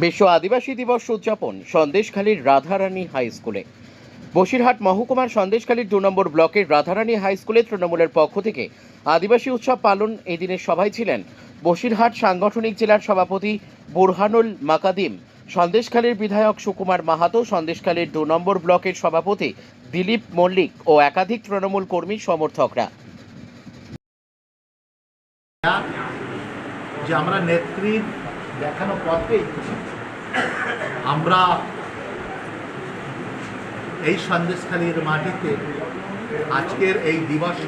বিশ্ব আদিবাসী দিবস উদযাপন সন্দেশখালীর রাধারানী হাই স্কুলে। বসিরহাট মহকুমার সন্দেশখালীর 2 নম্বর ব্লকের রাধারানী হাই স্কুলে তৃণমূলের পক্ষ থেকে আদিবাসী উৎসব পালন এই দিনের সভায় ছিলেন বসিরহাট সাংগঠনিক জেলার সভাপতি বুরহানুল মাকাদিম, সন্দেশখালীর বিধায়ক সুকুমার মাহাতো, সন্দেশখালীর 2 নম্বর ব্লকের সভাপতি দিলীপ মল্লিক ও একাধিক তৃণমূল কর্মী সমর্থকরা। যে আমরা নেত্রীর দেখানো পথেই আমরা এই সন্দেশখালীর মাটিতে আজকের এই দিবস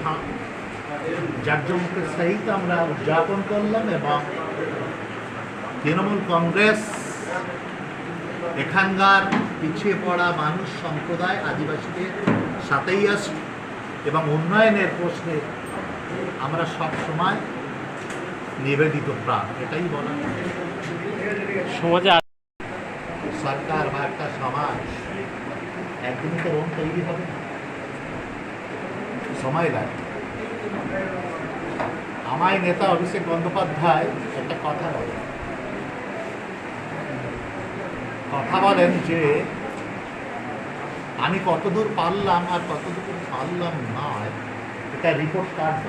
জাঁকজমকের সহিত আমরা উদযাপন করলাম এবং তৃণমূল কংগ্রেস এখানকার পিছিয়ে পড়া মানুষ সম্প্রদায় আদিবাসীদের সাথেই আসে এবং উন্নয়নের প্রশ্নে আমরা সব সময় নিবেদিত প্রাণ, এটাই বলা। সমাজে সরকার বা একটা সমাজ একদিন তো রোম তৈরি হবে না, সময় লাগে। আমায় নেতা অভিষেক বন্দ্যোপাধ্যায় একটা কথা বলেন যে আমি কতদূর পারলাম আর কতদূর পারলাম না, এটা রিপোর্ট কার্ড।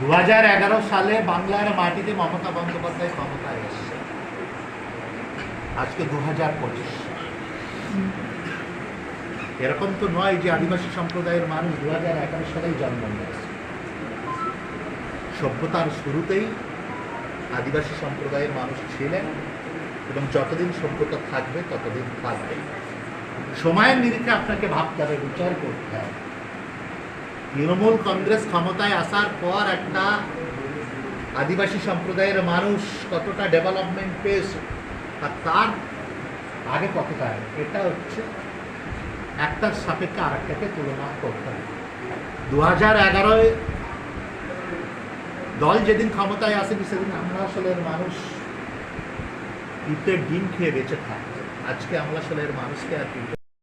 2011 সালে বাংলার মাটিতে মমতা বন্দ্যোপাধ্যায় ক্ষমতায় এসেছে, আজকে 2025। এরকম তো নয় যে আদিবাসী সম্প্রদায়ের মানুষ 2011 সালেই জন্ম নিয়েছে। সভ্যতার শুরুতেই আদিবাসী সম্প্রদায়ের মানুষ ছিলেন এবং যতদিন সভ্যতা থাকবে ততদিন থাকবে। সময়ের নিরিখে আপনাকে ভাবতে হবে, বিচার করতে হবে। তৃণমূল কংগ্রেস ক্ষমতায় আসার পর একটা আদিবাসী সম্প্রদায়ের মানুষ কতটা ডেভেলপমেন্ট পেয়েছে আর তার আগে কতটা, এটা হচ্ছে একটার সাপেক্ষে আর একটাকে তুলনা করতে হবে। 2011 দল যেদিন ক্ষমতায় আসেনি সেদিন আমলাশালের মানুষ পিঁপড়ের ডিম খেয়ে বেঁচে থাকতো। আজকে আমলাশালের মানুষকে আর